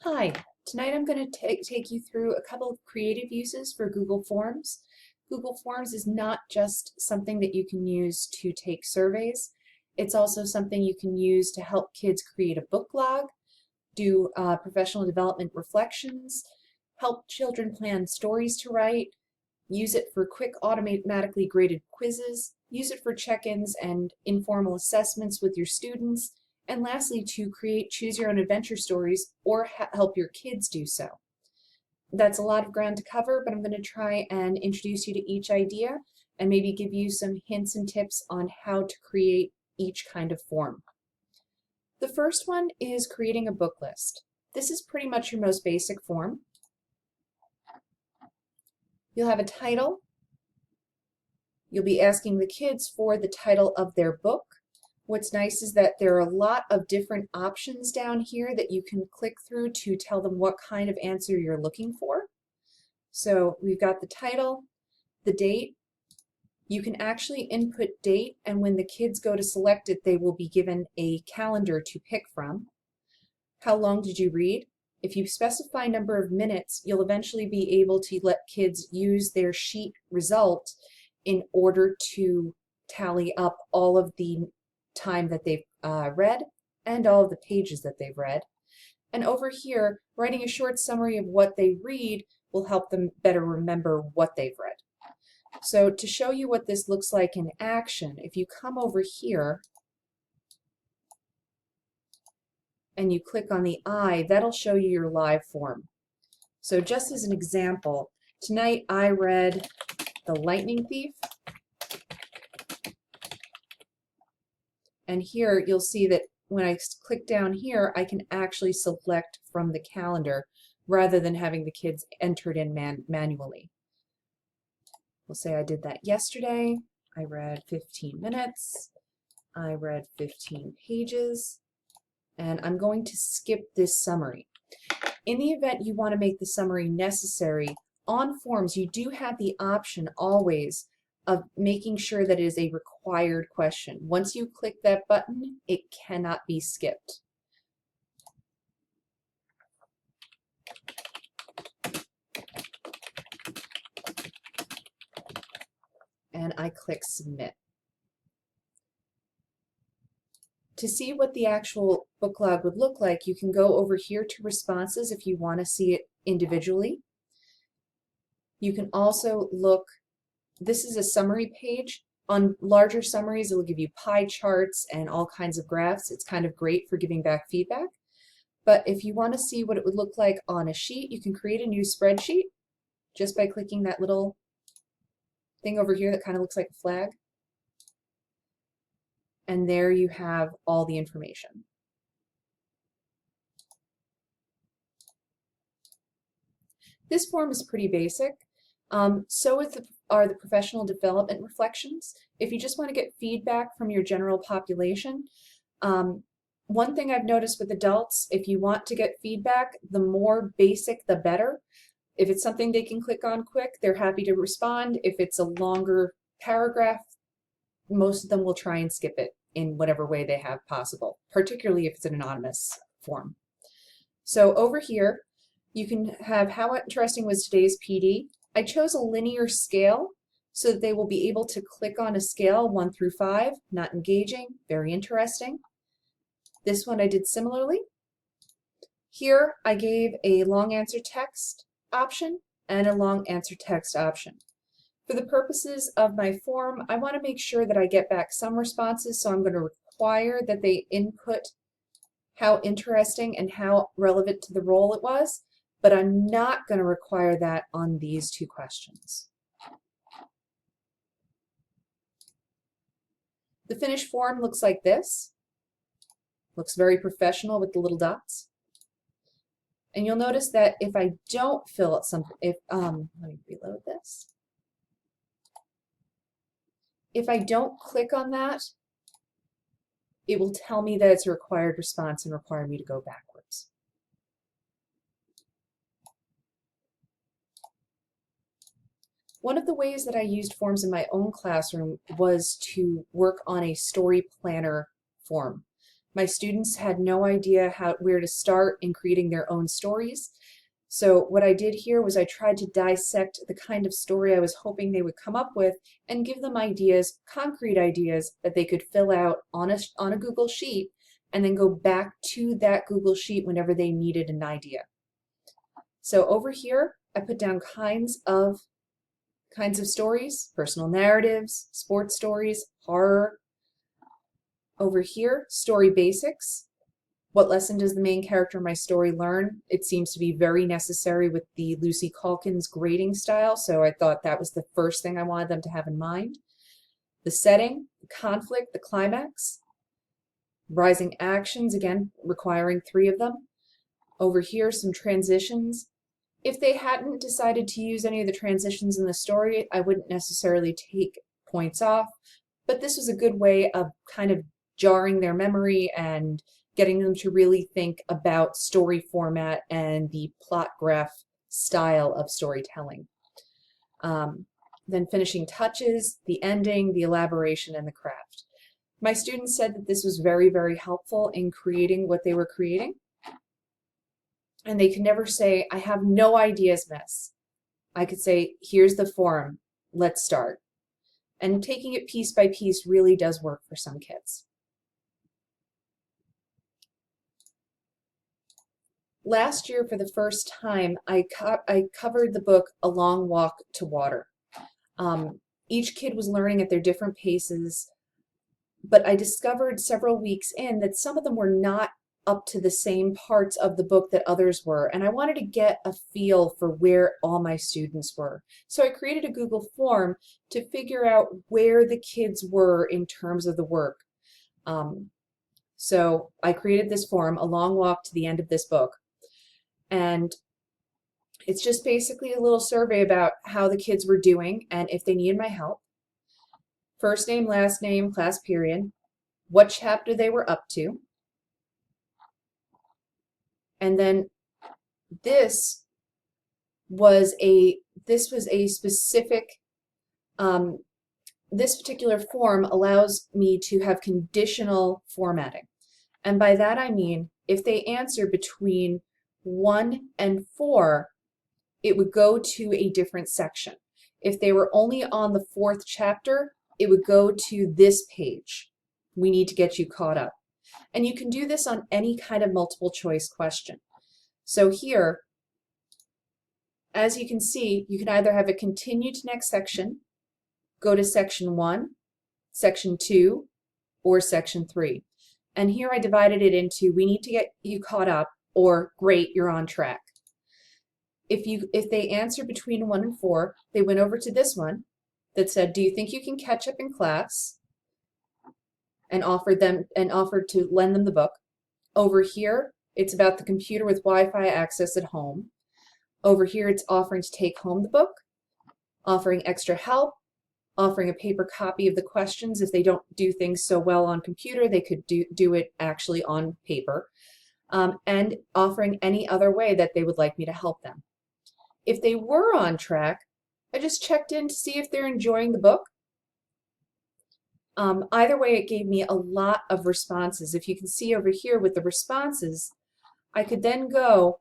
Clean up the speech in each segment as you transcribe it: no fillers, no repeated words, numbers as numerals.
Hi, tonight I'm going to take you through a couple of creative uses for Google Forms. Google Forms is not just something that you can use to take surveys, it's also something you can use to help kids create a book log, do professional development reflections, help children plan stories to write, use it for quick automatically graded quizzes, use it for check-ins and informal assessments with your students, and lastly, to create choose your own adventure stories or help your kids do so. That's a lot of ground to cover, but I'm going to try and introduce you to each idea and maybe give you some hints and tips on how to create each kind of form. The first one is creating a book list. This is pretty much your most basic form. You'll have a title. You'll be asking the kids for the title of their book. What's nice is that there are a lot of different options down here that you can click through to tell them what kind of answer you're looking for. So we've got the title, the date. You can actually input date, and when the kids go to select it, they will be given a calendar to pick from. How long did you read? If you specify number of minutes, you'll eventually be able to let kids use their sheet result in order to tally up all of the time that they've read and all of the pages that they've read. And over here, writing a short summary of what they read will help them better remember what they've read. So to show you what this looks like in action, if you come over here and you click on the eye, that'll show you your live form. So just as an example, tonight I read The Lightning Thief. And here you'll see that when I click down here, I can actually select from the calendar rather than having the kids enter it in manually. We'll say I did that yesterday. I read 15 minutes. I read 15 pages. And I'm going to skip this summary. In the event you want to make the summary necessary, on forms you do have the option always of making sure that it is a required question. Once you click that button, it cannot be skipped. And I click submit. To see what the actual book log would look like, you can go over here to responses if you want to see it individually. You can also look, this is a summary page. On larger summaries, it'll give you pie charts and all kinds of graphs. It's kind of great for giving back feedback. But if you want to see what it would look like on a sheet, you can create a new spreadsheet just by clicking that little thing over here that kind of looks like a flag. And there you have all the information. This form is pretty basic. So are the professional development reflections. If you just want to get feedback from your general population, one thing I've noticed with adults, if you want to get feedback, the more basic, the better. If it's something they can click on quick, they're happy to respond. If it's a longer paragraph, most of them will try and skip it in whatever way they have possible, particularly if it's an anonymous form. So over here, you can have how interesting was today's PD. I chose a linear scale so that they will be able to click on a scale 1 through 5, not engaging, very interesting. This one I did similarly. Here I gave a long answer text option and a long answer text option. For the purposes of my form, I want to make sure that I get back some responses, so I'm going to require that they input how interesting and how relevant to the role it was, but I'm not going to require that on these two questions. The finished form looks like this. Looks very professional with the little dots. And you'll notice that if I don't fill out something, let me reload this. If I don't click on that, it will tell me that it's a required response and require me to go backwards. One of the ways that I used forms in my own classroom was to work on a story planner form. My students had no idea where to start in creating their own stories. So what I did here was I tried to dissect the kind of story I was hoping they would come up with and give them ideas, concrete ideas that they could fill out on a Google Sheet and then go back to that Google Sheet whenever they needed an idea. So over here, I put down kinds of stories, personal narratives, sports stories, horror. Over here, story basics. What lesson does the main character in my story learn? It seems to be very necessary with the Lucy Calkins grading style, so I thought that was the first thing I wanted them to have in mind. The setting, the conflict, the climax. Rising actions, again, requiring 3 of them. Over here, some transitions. If they hadn't decided to use any of the transitions in the story, I wouldn't necessarily take points off, but this was a good way of kind of jarring their memory and getting them to really think about story format and the plot graph style of storytelling. Then finishing touches, the ending, the elaboration, and the craft. My students said that this was very, very helpful in creating what they were creating. And they could never say, I have no ideas, miss. I could say, here's the form, let's start. And taking it piece by piece really does work for some kids. Last year, for the first time, I covered the book A Long Walk to Water. Each kid was learning at their different paces, but I discovered several weeks in that some of them were not up to the same parts of the book that others were, and I wanted to get a feel for where all my students were. So I created a Google form to figure out where the kids were in terms of the work. So I created this form, A Long Walk to the End of This Book, and it's just basically a little survey about how the kids were doing and if they needed my help. First name, last name, class period, what chapter they were up to, and then this was a specific, this particular form allows me to have conditional formatting. And by that I mean, if they answer between 1 and 4, it would go to a different section. If they were only on the 4th chapter, it would go to this page. We need to get you caught up. And you can do this on any kind of multiple choice question. So here, as you can see, you can either have it continue to next section, go to section 1, section 2, or section 3. And here I divided it into, we need to get you caught up, or great, you're on track. If they answer between 1 and 4, they went over to this one that said, do you think you can catch up in class? And offered to lend them the book. Over here, it's about the computer with Wi-Fi access at home. Over here, it's offering to take home the book, offering extra help, offering a paper copy of the questions. If they don't do things so well on computer, they could do it actually on paper, and offering any other way that they would like me to help them. If they were on track, I just checked in to see if they're enjoying the book. Either way, it gave me a lot of responses. If you can see over here with the responses, I could then go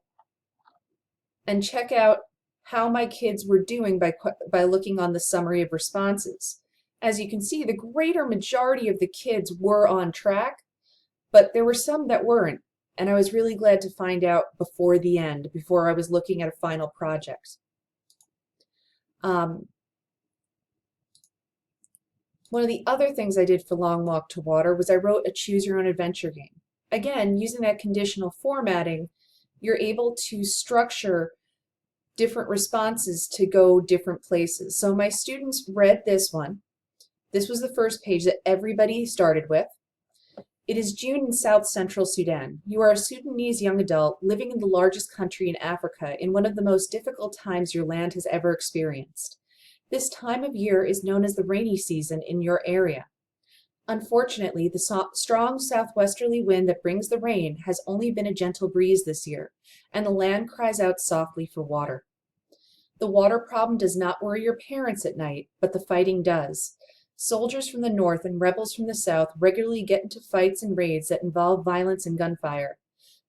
and check out how my kids were doing by looking on the summary of responses. As you can see, the greater majority of the kids were on track, but there were some that weren't, and I was really glad to find out before the end, before I was looking at a final project. One of the other things I did for Long Walk to Water was I wrote a choose your own adventure game. Again, using that conditional formatting, you're able to structure different responses to go different places. So my students read this one. This was the first page that everybody started with. It is June in South Central Sudan. You are a Sudanese young adult living in the largest country in Africa in one of the most difficult times your land has ever experienced. This time of year is known as the rainy season in your area. Unfortunately, the strong southwesterly wind that brings the rain has only been a gentle breeze this year, and the land cries out softly for water. The water problem does not worry your parents at night, but the fighting does. Soldiers from the north and rebels from the south regularly get into fights and raids that involve violence and gunfire.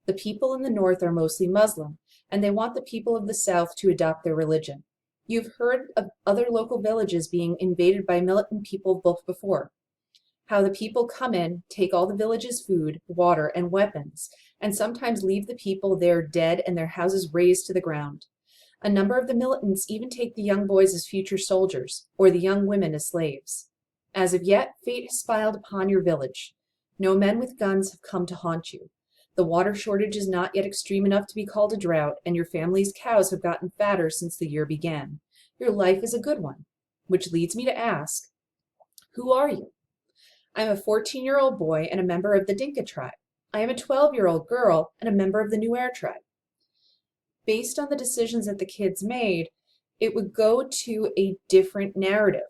The people in the north are mostly Muslim, and they want the people of the south to adopt their religion. You've heard of other local villages being invaded by militant people both before. How the people come in, take all the village's food, water, and weapons, and sometimes leave the people there dead and their houses razed to the ground. A number of the militants even take the young boys as future soldiers, or the young women as slaves. As of yet, fate has smiled upon your village. No men with guns have come to haunt you. The water shortage is not yet extreme enough to be called a drought, and your family's cows have gotten fatter since the year began. Your life is a good one. Which leads me to ask, who are you? I'm a 14-year-old boy and a member of the Dinka tribe. I am a 12-year-old girl and a member of the Nuer tribe. Based on the decisions that the kids made, it would go to a different narrative.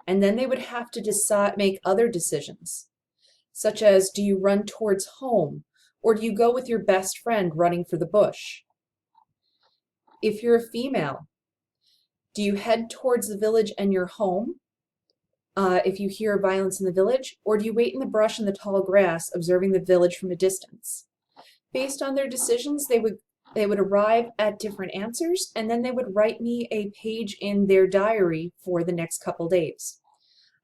And then they would have to make other decisions, such as, do you run towards home, or do you go with your best friend running for the bush? If you're a female, do you head towards the village and your home, if you hear violence in the village, or do you wait in the brush and the tall grass, observing the village from a distance? Based on their decisions, they would arrive at different answers, and then they would write me a page in their diary for the next couple days.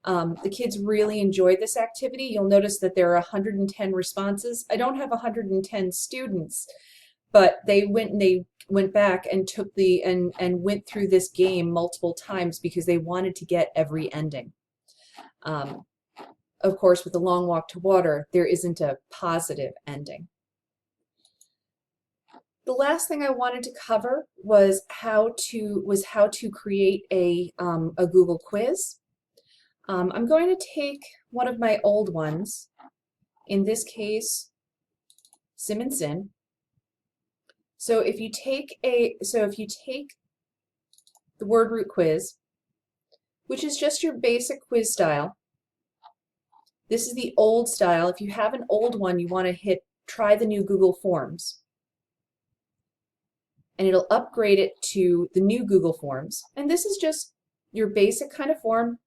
The kids really enjoyed this activity. You'll notice that there are 110 responses. I don't have 110 students, but they went back and took and went through this game multiple times because they wanted to get every ending. Of course, with the long walk to water, there isn't a positive ending. The last thing I wanted to cover was how to create a Google quiz. I'm going to take one of my old ones, in this case, Sim and Sin. So if you take the word root quiz, which is just your basic quiz style, this is the old style. If you have an old one, you want to try the new Google Forms. And it'll upgrade it to the new Google Forms. And this is just your basic kind of form.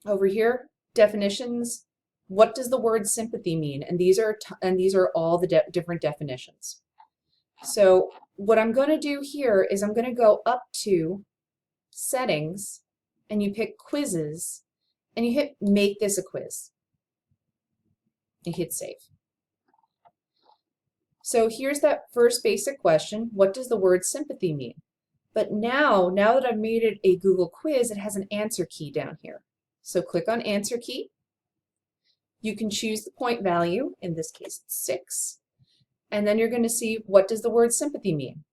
Over here, definitions. What does the word sympathy mean? And these are all the different definitions. So what I'm going to do here is I'm going to go up to Settings, and you pick Quizzes, and you hit Make this a quiz. And hit Save. So here's that first basic question. What does the word sympathy mean? But now that I've made it a Google quiz, it has an answer key down here. So click on Answer Key. You can choose the point value. In this case, it's 6. And then you're going to see, what does the word sympathy mean?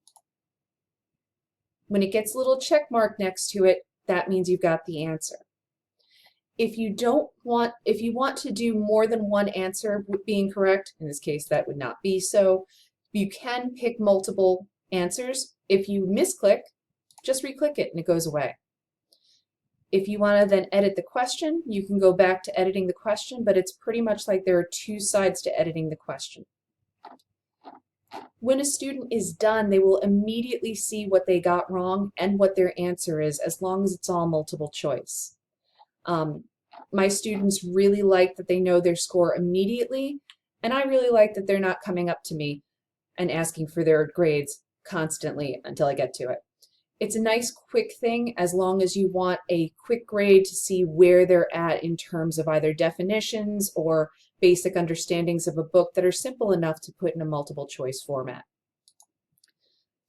When it gets a little check mark next to it, that means you've got the answer. If you want to do more than one answer being correct, in this case that would not be so, you can pick multiple answers. If you misclick, just re-click it and it goes away. If you want to then edit the question, you can go back to editing the question, but it's pretty much like there are two sides to editing the question. When a student is done, they will immediately see what they got wrong and what their answer is, as long as it's all multiple choice. My students really like that they know their score immediately, and I really like that they're not coming up to me and asking for their grades constantly until I get to it. It's a nice quick thing as long as you want a quick grade to see where they're at in terms of either definitions or basic understandings of a book that are simple enough to put in a multiple choice format.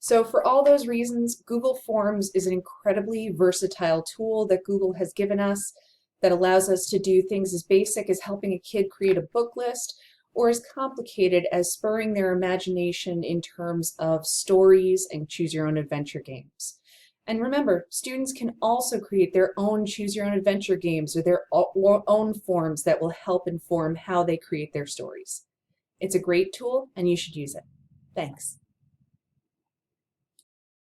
So for all those reasons, Google Forms is an incredibly versatile tool that Google has given us that allows us to do things as basic as helping a kid create a book list, or as complicated as spurring their imagination in terms of stories and choose your own adventure games. And remember, students can also create their own choose your own adventure games or their own forms that will help inform how they create their stories. It's a great tool and you should use it. Thanks.